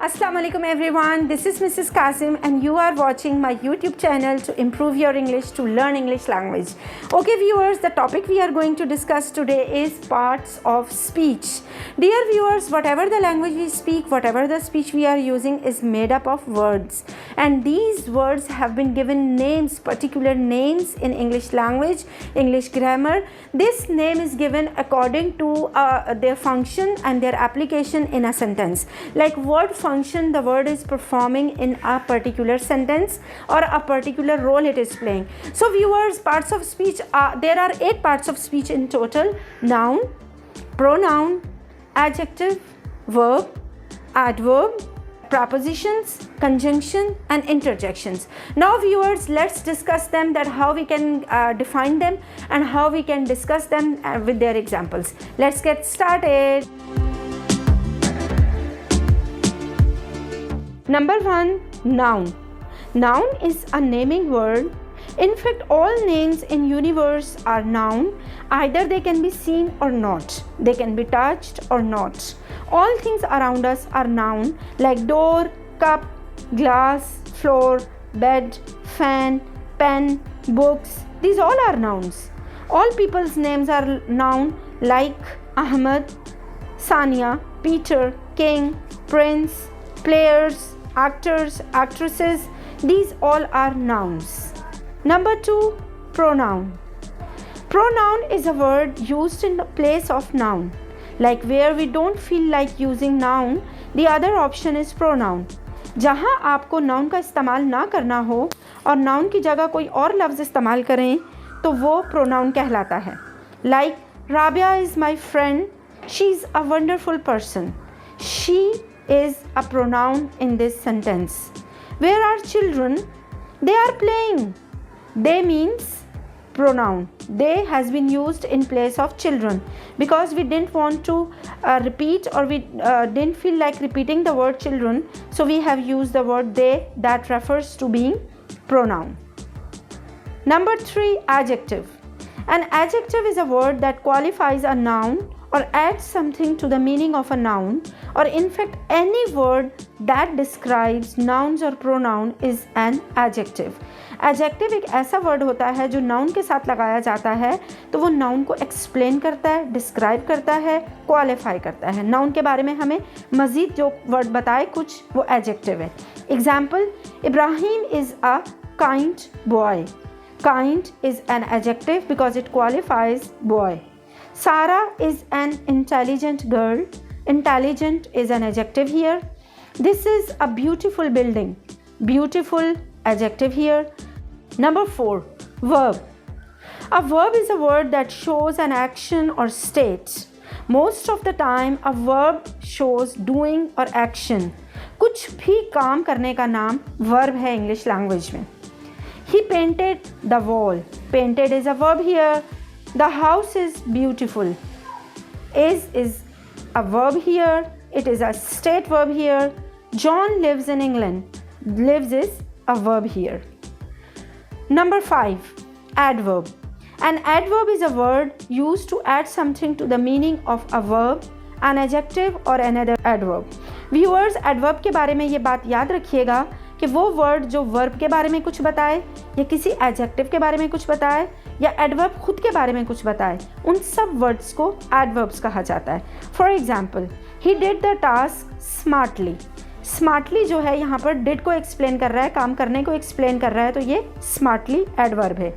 Assalamu alaikum everyone, this is Mrs. Qasim and you are watching my YouTube channel to improve your English, to learn English language. Okay viewers, the topic we are going to discuss today is parts of speech. Dear viewers, whatever the language we speak, whatever the speech we are using is made up of words, and these words have been given names, particular names in English language, English grammar. This name is given according to their function and their application in a sentence. Like word function, the word is performing in a particular sentence or a particular role it is playing. So viewers, parts of speech, there are 8 parts of speech in total: noun, pronoun, adjective, verb, adverb, prepositions, conjunction and interjections. Now viewers, let's discuss them, that how we can define them and how we can discuss them with their examples. Let's get started. Number 1, noun. Noun is a naming word. In fact, all names in universe are noun. Either they can be seen or not. They can be touched or not. All things around us are noun, like door, cup, glass, floor, bed, fan, pen, books. These all are nouns. All people's names are noun, like Ahmed, Sania, Peter, King, Prince, players, actors, actresses. These all are nouns. Number 2, pronoun. Pronoun is a word used in the place of noun. Like where we don't feel like using noun, the other option is pronoun. जहाँ आपको noun का इस्तेमाल ना करना हो और noun की जगह कोई और लफ्ज़ इस्तेमाल करें तो वो pronoun कहलाता है. Like Rabia is my friend. She is a wonderful person. She is a pronoun in this sentence. Where are children? They are playing. They means pronoun. They has been used in place of children because we didn't want to repeat, or we didn't feel like repeating the word children, so we have used the word they, that refers to being pronoun. Number 3, adjective. An adjective is a word that qualifies a noun or adds something to the meaning of a noun, or in fact any word that describes nouns or pronoun is an adjective. Adjective एक ऐसा word होता है जो noun के साथ लगाया जाता है तो वो नाउन को एक्सप्लेन करता है, डिस्क्राइब करता है, क्वालिफाई करता है. नाउन के बारे में हमें मज़ीद जो वर्ड बताए कुछ, वो एडजेक्टिव है. Example, Ibrahim is a kind boy. Kind is an adjective because it qualifies boy. Sarah is an intelligent girl. Intelligent is an adjective here. This is a beautiful building. Beautiful, adjective here. Number 4, verb. A verb is a word that shows an action or state. Most of the time a verb shows doing or action. कुछ भी काम करने का नाम verb है English language में. He painted the wall. Painted is a verb here. The house is beautiful. Is a verb here. It is a state verb here. John lives in England. Lives is a verb here. Number 5, adverb. An adverb is a word used to add something to the meaning of a verb, an adjective or another adverb. Viewers, adverb के बारे में ये बात याद रखिएगा कि वो word जो वर्ब के बारे में कुछ बताए या किसी एडजेक्टिव के बारे में कुछ बताए या एडवर्ब खुद के बारे में कुछ बताए, उन सब वर्ड्स को एडवर्ब्स कहा जाता है. For example, he did the task smartly. Smartly जो है यहाँ पर डिड को एक्सप्लेन कर रहा है, काम करने को एक्सप्लेन कर रहा है, तो ये स्मार्टली एडवर्ब है.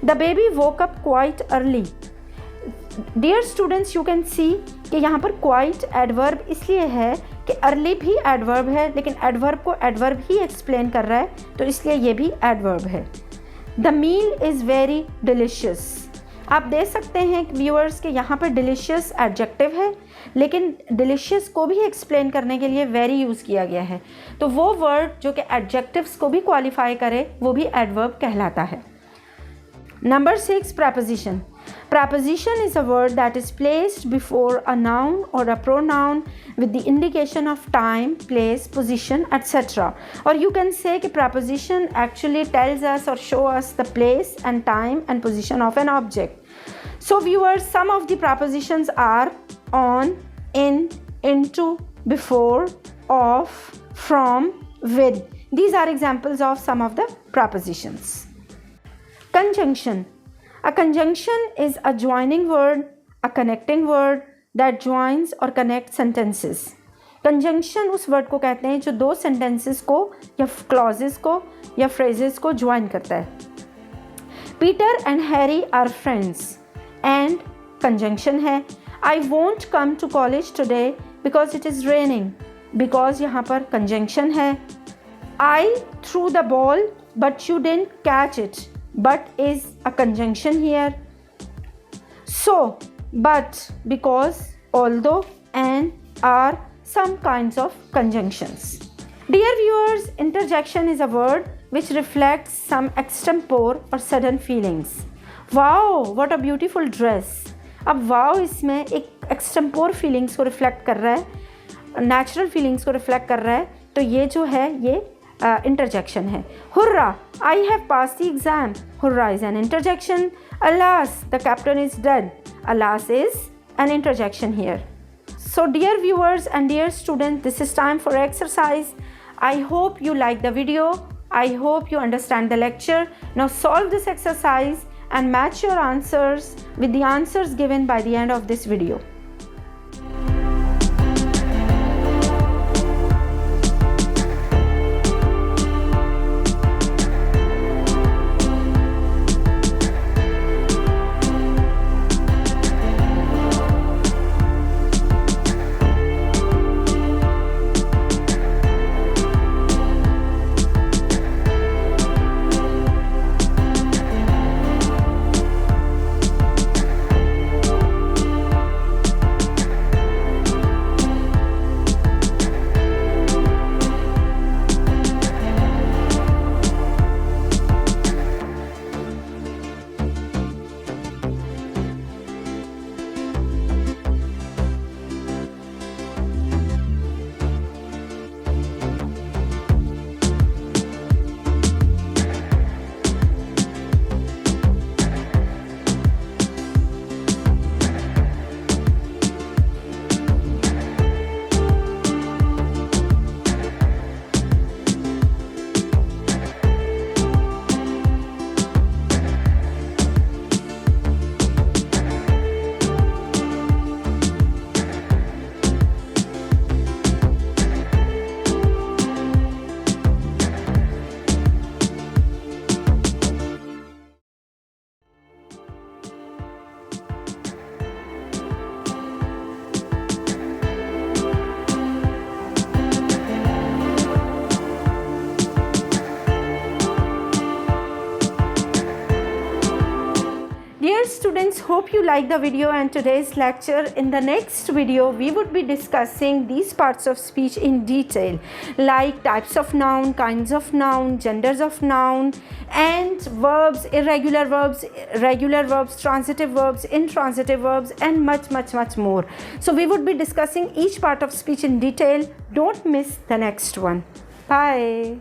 The baby woke up quite early. Dear students, you can see कि यहाँ पर क्वाइट एडवर्ब इसलिए है कि अर्ली भी एडवर्ब है, लेकिन एडवर्ब को एडवर्ब ही एक्सप्लेन कर रहा है, तो इसलिए ये भी एडवर्ब है. The meal is very delicious. आप देख सकते हैं व्यूअर्स कि यहाँ पर डिलिशियस एडजेक्टिव है, लेकिन डिलिशियस को भी एक्सप्लेन करने के लिए वेरी यूज़ किया गया है, तो वो वर्ड जो कि एडजेक्टिव्स को भी क्वालिफाई करे वो भी एडवर्ब कहलाता है. Number 6, preposition. Preposition is a word that is placed before a noun or a pronoun with the indication of time, place, position, etc. Or you can say that preposition actually tells us or show us the place and time and position of an object. So viewers, some of the prepositions are on, in, into, before, of, from, with. These are examples of some of the prepositions. Conjunction. A conjunction is a joining word, a connecting word that joins or connects sentences. Conjunction उस word को कहते हैं जो दो sentences को या clauses को या फ्रेजेस को ज्वाइन करता है. Peter and Harry are friends and conjunction है. I won't come to college today because it is raining. Because यहाँ पर कंजंक्शन है. I threw the ball but you didn't catch it. But is a conjunction here. So, but, because, although, and, are some kinds of conjunctions. Dear viewers, interjection is a word which reflects some extempore or sudden feelings. Wow, what a beautiful dress. अब wow इसमें एक extempore feelings को reflect कर रहा है, natural feelings को reflect कर रहा है. तो ये जो है ये interjection है. Hurrah, I have passed the exam. Hurrah is an interjection. Alas, the captain is dead. Alas is an interjection here. So dear viewers and dear students, this is time for exercise. I hope you like the video. I hope you understand the lecture. Now solve this exercise and match your answers with the answers given by the end of this video. Dear students, hope you like the video and today's lecture. In the next video, we would be discussing these parts of speech in detail, like types of noun, kinds of noun, genders of noun, and verbs, irregular verbs, regular verbs, transitive verbs, intransitive verbs, and much more. So we would be discussing each part of speech in detail. Don't miss the next one. Bye.